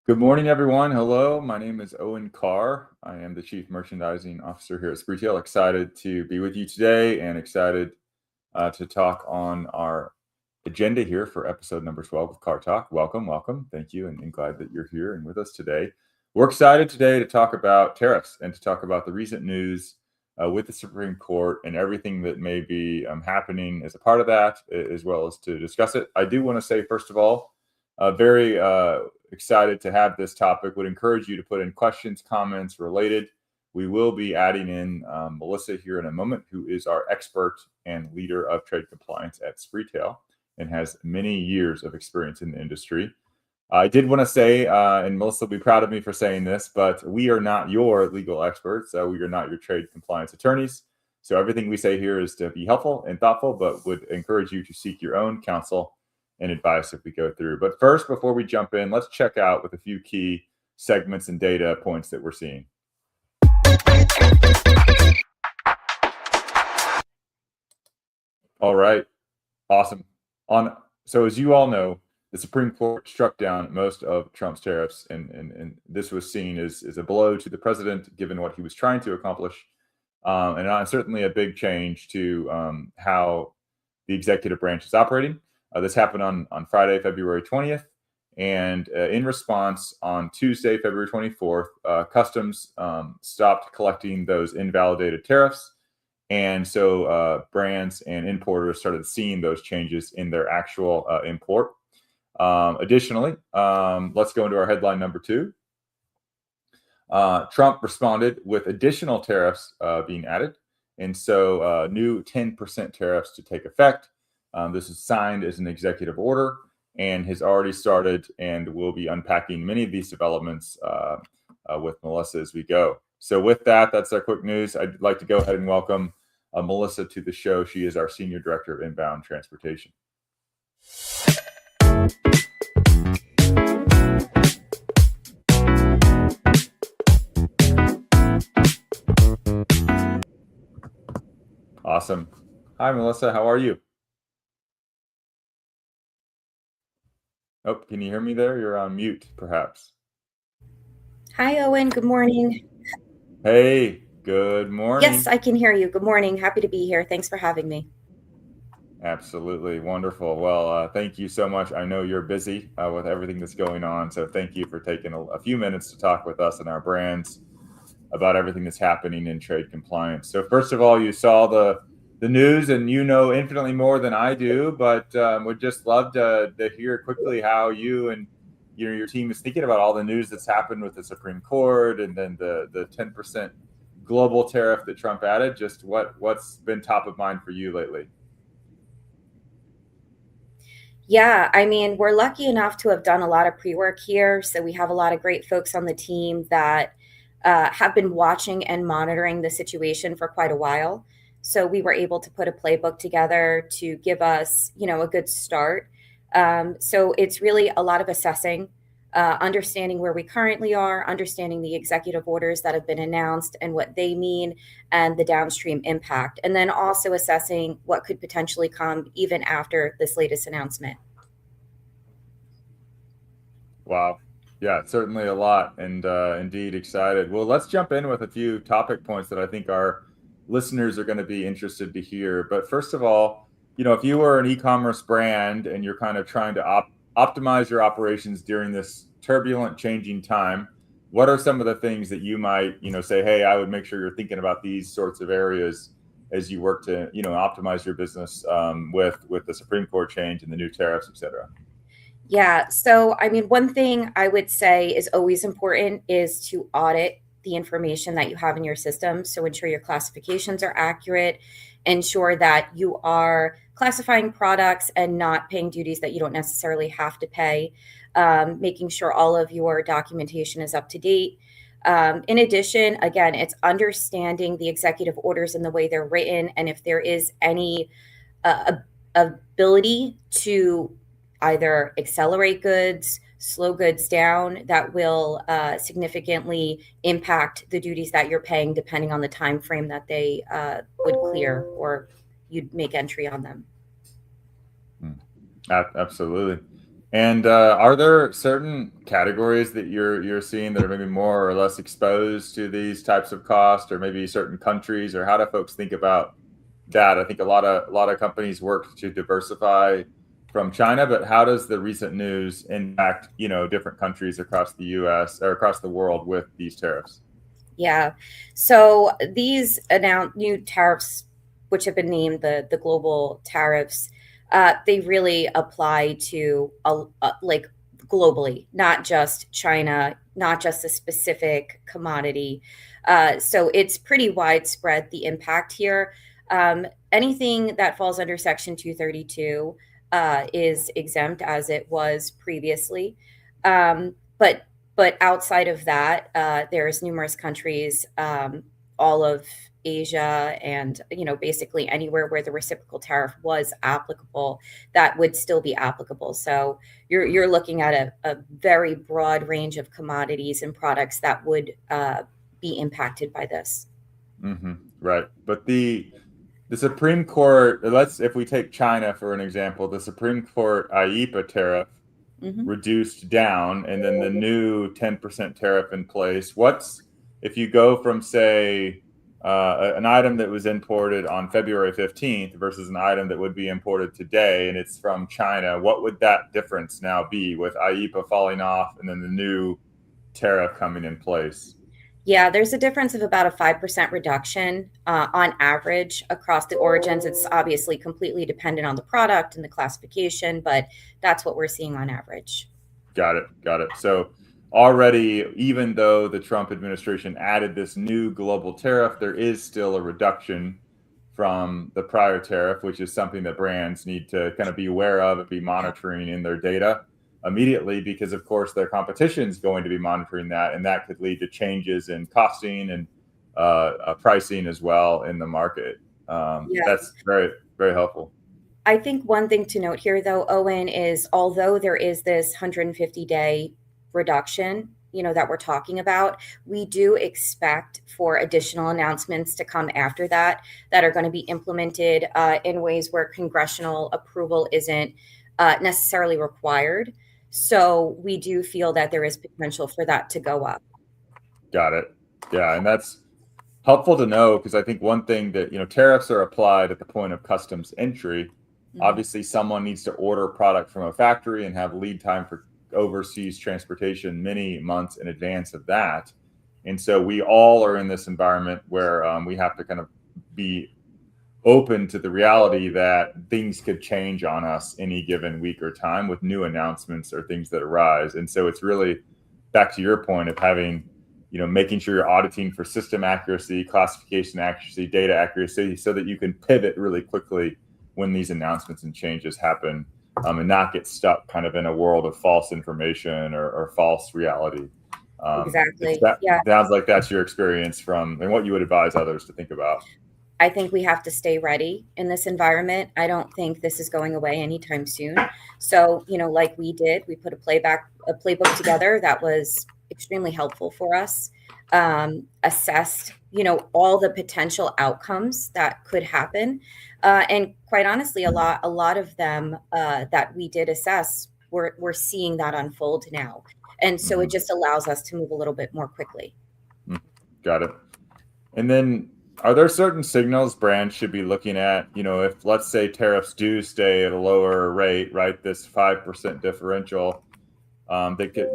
Good morning, everyone. Hello, my name is Owen Carr. I am the Chief Merchandising Officer here at CarrTalk. Excited to be with you today and excited to talk on our agenda here for episode number 12 of CarrTalk. Welcome. Thank you, and glad that you're here and with us today. We're excited today to talk about tariffs and to talk about the recent news with the Supreme Court and everything that may be happening as a part of that, as well as to discuss it. I do want to say, first of all, very excited to have this topic. Would encourage you to put in questions, comments related. We will be adding in Melissa here in a moment, who is our expert and leader of trade compliance at CarrTalk and has many years of experience in the industry. I did want to say, and Melissa will be proud of me for saying this, but we are not your legal experts. We are not your trade compliance attorneys. So everything we say here is to be helpful and thoughtful, but would encourage you to seek your own counsel and advice if we go through. But first, before we jump in, let's check out with a few key segments and data points that we're seeing. All right, awesome. So as you all know, the Supreme Court struck down most of Trump's tariffs, and this was seen as a blow to the president, given what he was trying to accomplish, and certainly a big change to how the executive branch is operating. This happened on Friday, February 20th, and in response, on Tuesday, February 24th, Customs stopped collecting those invalidated tariffs, and so brands and importers started seeing those changes in their actual import. Additionally, let's go into our headline number 2. Trump responded with additional tariffs being added, and so new 10% tariffs to take effect. This is signed as an executive order and has already started, and we'll be unpacking many of these developments with Melissa as we go. So with that, that's our quick news. I'd like to go ahead and welcome Melissa to the show. She is our Senior Director of Inbound Transportation. Awesome. Hi, Melissa. How are you? Oh, can you hear me there? You're on mute, perhaps. Hi, Owen. Good morning. Hey, good morning. Yes, I can hear you. Good morning. Happy to be here. Thanks for having me. Absolutely. Wonderful. Well, thank you so much. I know you're busy with everything that's going on, so thank you for taking a few minutes to talk with us and our brands about everything that's happening in trade compliance. So first of all, you saw the news, and you know infinitely more than I do, but would just love to hear quickly how you and your team is thinking about all the news that's happened with the Supreme Court, and then the 10% global tariff that Trump added. Just what's been top of mind for you lately? Yeah, I mean, we're lucky enough to have done a lot of pre-work here. So we have a lot of great folks on the team that have been watching and monitoring the situation for quite a while. So we were able to put a playbook together to give us, a good start. So it's really a lot of assessing, understanding where we currently are, understanding the executive orders that have been announced and what they mean and the downstream impact, and then also assessing what could potentially come even after this latest announcement. Wow. Yeah, certainly a lot, and indeed excited. Well, let's jump in with a few topic points that I think our listeners are going to be interested to hear. But first of all, if you were an e-commerce brand and you're kind of trying to optimize your operations during this turbulent, changing time, what are some of the things that you might, say, hey, I would make sure you're thinking about these sorts of areas as you work to, optimize your business with the Supreme Court change and the new tariffs, et cetera? Yeah. So, I mean, one thing I would say is always important is to audit the information that you have in your system. So, ensure your classifications are accurate, ensure that you are classifying products and not paying duties that you don't necessarily have to pay, making sure all of your documentation is up to date. In addition, again, it's understanding the executive orders and the way they're written, and if there is any ability to either accelerate goods, slow goods down, that will significantly impact the duties that you're paying depending on the time frame that they would clear or you'd make entry on them. Absolutely. And are there certain categories that you're seeing that are maybe more or less exposed to these types of costs, or maybe certain countries, or how do folks think about that? I think a lot of companies work to diversify from China, but how does the recent news impact, different countries across the US or across the world with these tariffs? Yeah. So these announced new tariffs, which have been named the global tariffs, they really apply to like globally, not just China, not just a specific commodity. So it's pretty widespread, the impact here. Anything that falls under Section 232 is exempt as it was previously. But outside of that, there's numerous countries, all of Asia, and basically anywhere where the reciprocal tariff was applicable, that would still be applicable. So you're looking at a very broad range of commodities and products that would be impacted by this. Right. But the Supreme Court, if we take China for an example, the Supreme Court IEEPA tariff Hmm. reduced down, and then the new 10% tariff in place. If you go from, say, an item that was imported on February 15th versus an item that would be imported today and it's from China, what would that difference now be with IEEPA falling off and then the new tariff coming in place? Yeah, there's a difference of about a 5% reduction on average across the origins. It's obviously completely dependent on the product and the classification, but that's what we're seeing on average. Got it. Got it. So already, even though the Trump administration added this new global tariff, there is still a reduction from the prior tariff, which is something that brands need to kind of be aware of and be monitoring in their data immediately, because of course their competition is going to be monitoring that, and that could lead to changes in costing and pricing as well in the market. Yeah. That's very, very helpful. I think one thing to note here, though, Owen, is although there is this 150-day reduction, that we're talking about, we do expect for additional announcements to come after that are going to be implemented in ways where congressional approval isn't necessarily required. So we do feel that there is potential for that to go up. Got it. Yeah, and that's helpful to know, because I think one thing that, tariffs are applied at the point of customs entry. Mhm. Obviously, someone needs to order product from a factory and have lead time for overseas transportation many months in advance of that. And so we all are in this environment where we have to kind of be open to the reality that things could change on us any given week or time with new announcements or things that arise. And so it's really back to your point of having, making sure you're auditing for system accuracy, classification accuracy, data accuracy, so that you can pivot really quickly when these announcements and changes happen, and not get stuck kind of in a world of false information or false reality. Exactly. Yeah. It sounds like that's your experience and what you would advise others to think about. I think we have to stay ready in this environment. I don't think this is going away anytime soon. So, like we did, we put a playbook together that was extremely helpful for us. Assessed, all the potential outcomes that could happen, and quite honestly, a lot of them that we did assess, we're seeing that unfold now, and so it Mhm. just allows us to move a little bit more quickly. Mhm. Got it. And then, are there certain signals brands should be looking at? If, let's say, tariffs do stay at a lower rate, right? This 5% differential,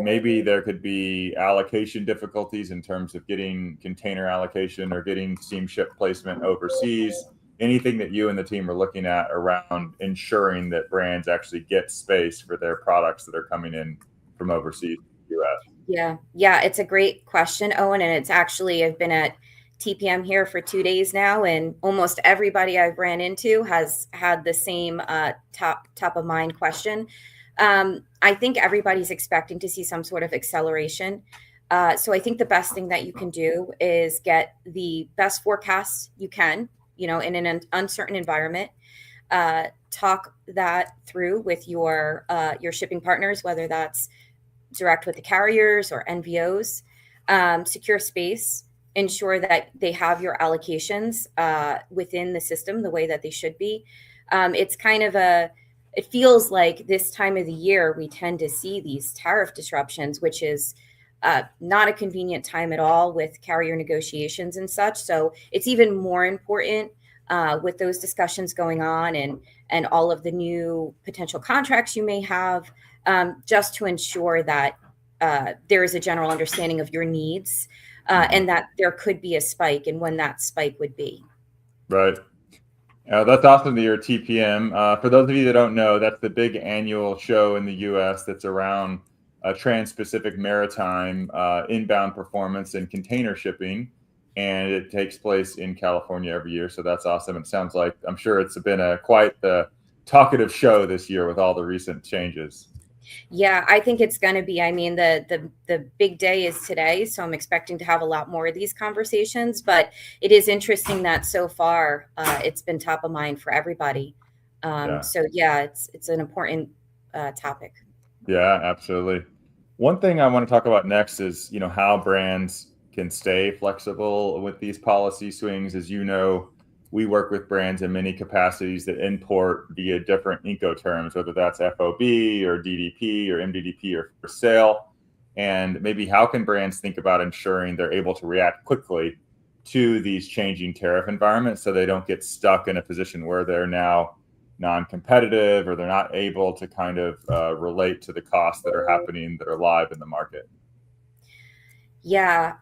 maybe there could be allocation difficulties in terms of getting container allocation or getting steamship placement overseas. Anything that you and the team are looking at around ensuring that brands actually get space for their products that are coming in from overseas to the US? Yeah, yeah, it's a great question, Owen, and it's actually I've been at TPM here for 2 days now, and almost everybody I've ran into has had the same top of mind question. I think everybody's expecting to see some sort of acceleration. So I think the best thing that you can do is get the best forecasts you can, in an uncertain environment. Talk that through with your shipping partners, whether that's direct with the carriers or NVOs, secure space, ensure that they have your allocations within the system the way that they should be. It's kind of it feels like this time of the year we tend to see these tariff disruptions, which is not a convenient time at all with carrier negotiations and such. So it's even more important with those discussions going on, and all of the new potential contracts you may have, just to ensure that there is a general understanding of your needs, and that there could be a spike and when that spike would be. Right. That's awesome that you're TPM. For those of you that don't know, that's the big annual show in the U.S. that's around trans-Pacific maritime inbound performance and container shipping, and it takes place in California every year. So that's awesome. It sounds like, I'm sure it's been quite the talkative show this year with all the recent changes. Yeah, I think it's going to be. I mean, the big day is today, so I'm expecting to have a lot more of these conversations. But it is interesting that so far it's been top of mind for everybody. Yeah. So yeah, it's an important topic. Yeah, absolutely. One thing I want to talk about next is, how brands can stay flexible with these policy swings. As you know, we work with brands in many capacities that import via different Incoterms, whether that's FOB or DDP or MDDP or for sale. And maybe how can brands think about ensuring they're able to react quickly to these changing tariff environments so they don't get stuck in a position where they're now non-competitive or they're not able to kind of relate to the costs that are happening that are live in the market? Yeah,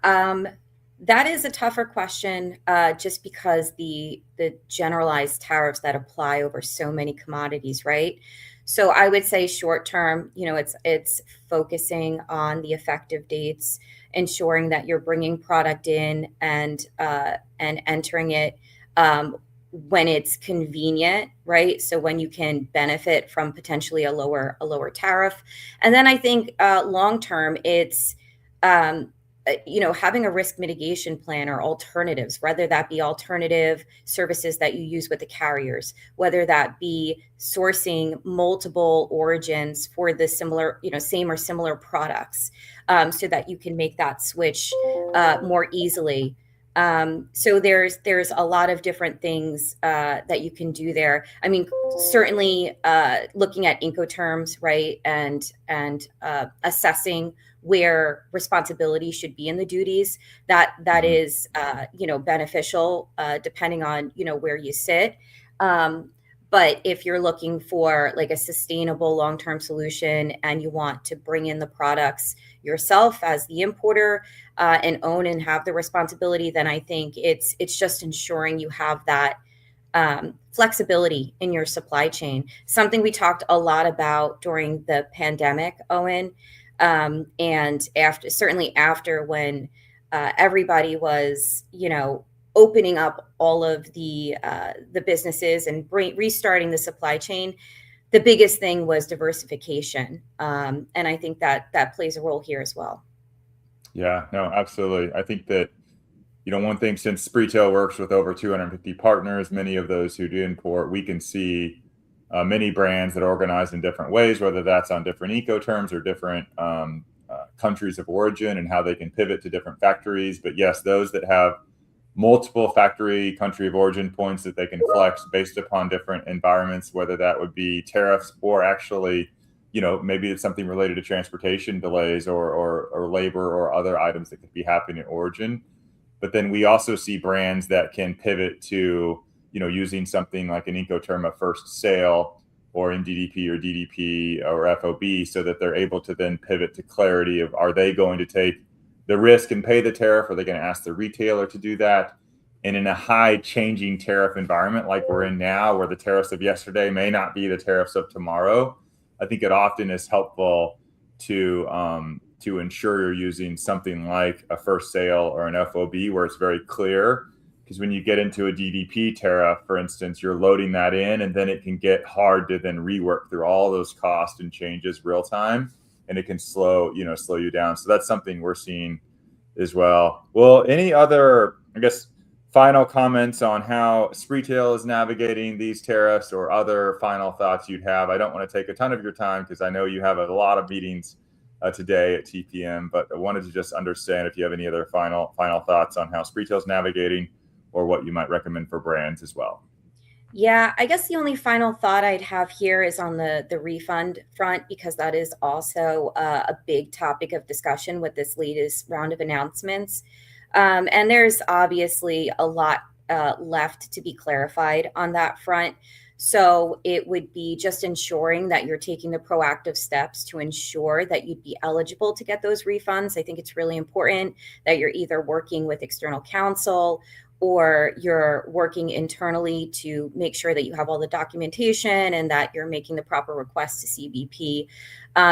that is a tougher question, just because the generalized tariffs that apply over so many commodities, right? So I would say short term, it's focusing on the effective dates, ensuring that you're bringing product in and entering it when it's convenient, right? So when you can benefit from potentially a lower tariff, and then I think long term, it's having a risk mitigation plan or alternatives, whether that be alternative services that you use with the carriers, whether that be sourcing multiple origins for the similar, same or similar products, so that you can make that switch more easily. So there's a lot of different things that you can do there. I mean, certainly looking at Incoterms, right, and assessing where responsibility should be in the duties, that is beneficial depending on where you sit. But if you're looking for like a sustainable long-term solution and you want to bring in the products yourself as the importer, and own and have the responsibility, then I think it's just ensuring you have that flexibility in your supply chain. Something we talked a lot about during the pandemic, Owen, and certainly after when everybody was, opening up all of the businesses and restarting the supply chain. The biggest thing was diversification, and I think that plays a role here as well. Yeah, no, absolutely. I think that, one thing, since Spreetail works with over 250 partners, many of those who do import, we can see many brands that are organized in different ways, whether that's on different Incoterms or different countries of origin and how they can pivot to different factories. But yes, those that have multiple factory country of origin points that they can flex based upon different environments, whether that would be tariffs or actually, maybe it's something related to transportation delays or labor or other items that could be happening in origin. But then we also see brands that can pivot to, using something like an Incoterm of first sale or MDDP or DDP or FOB, so that they're able to then pivot to clarity of, are they going to take the risk and pay the tariff? Are they going to ask the retailer to do that? And in a high changing tariff environment like we're in now, where the tariffs of yesterday may not be the tariffs of tomorrow, I think it often is helpful to ensure you're using something like a first sale or an FOB where it's very clear. Because when you get into a DDP tariff, for instance, you're loading that in, and then it can get hard to then rework through all those costs and changes real time, and it can slow you down. So that's something we're seeing as well. Well, any other, I guess, final comments on how Spreetail is navigating these tariffs, or other final thoughts you'd have? I don't want to take a ton of your time because I know you have a lot of meetings today at TPM, but I wanted to just understand if you have any other final thoughts on how Spreetail is navigating, or what you might recommend for brands as well. Yeah, I guess the only final thought I'd have here is on the refund front, because that is also a big topic of discussion with this latest round of announcements. And there's obviously a lot left to be clarified on that front. So it would be just ensuring that you're taking the proactive steps to ensure that you'd be eligible to get those refunds. I think it's really important that you're either working with external counsel or you're working internally to make sure that you have all the documentation and that you're making the proper requests to CBP,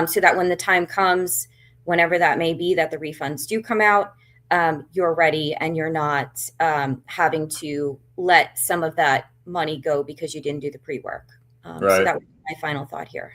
so that when the time comes, whenever that may be, that the refunds do come out, you're ready and you're not having to let some of that money go because you didn't do the pre-work. So Right. that would be my final thought here.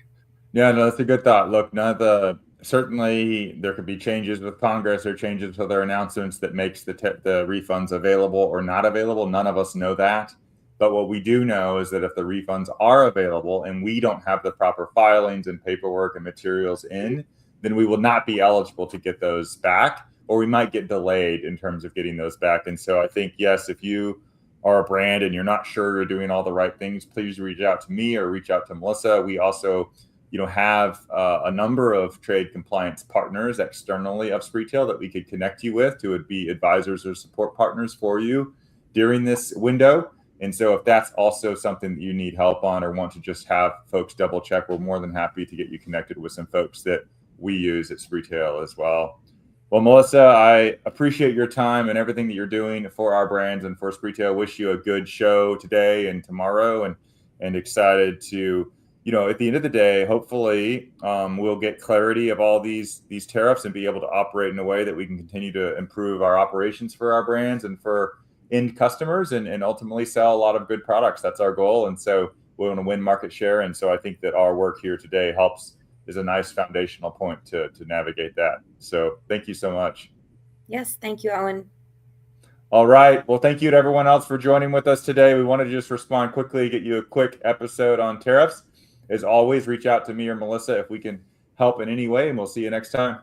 Yeah, no, that's a good thought. Look, none of the certainly there could be changes with Congress or changes to their announcements that makes the refunds available or not available. None of us know that. But what we do know is that if the refunds are available and we don't have the proper filings and paperwork and materials in, then we will not be eligible to get those back, or we might get delayed in terms of getting those back. And so I think, yes, if you are a brand and you're not sure you're doing all the right things, please reach out to me or reach out to Melissa. We also have a number of trade compliance partners externally of Spreetail that we could connect you with to be advisors or support partners for you during this window. And so if that's also something that you need help on or want to just have folks double check, we're more than happy to get you connected with some folks that we use at Spreetail as well. Well, Melissa, I appreciate your time and everything that you're doing for our brands and for Spreetail. Wish you a good show today and tomorrow, and excited to, at the end of the day, hopefully we'll get clarity of all these tariffs and be able to operate in a way that we can continue to improve our operations for our brands and for end customers, and ultimately sell a lot of good products. That's our goal. And so we want to win market share. And so I think that our work here today is a nice foundational point to navigate that. So thank you so much. Yes, thank you, Owen. All right. Well, thank you to everyone else for joining with us today. We wanted to just respond quickly, get you a quick episode on tariffs. As always, reach out to me or Melissa if we can help in any way, and we'll see you next time.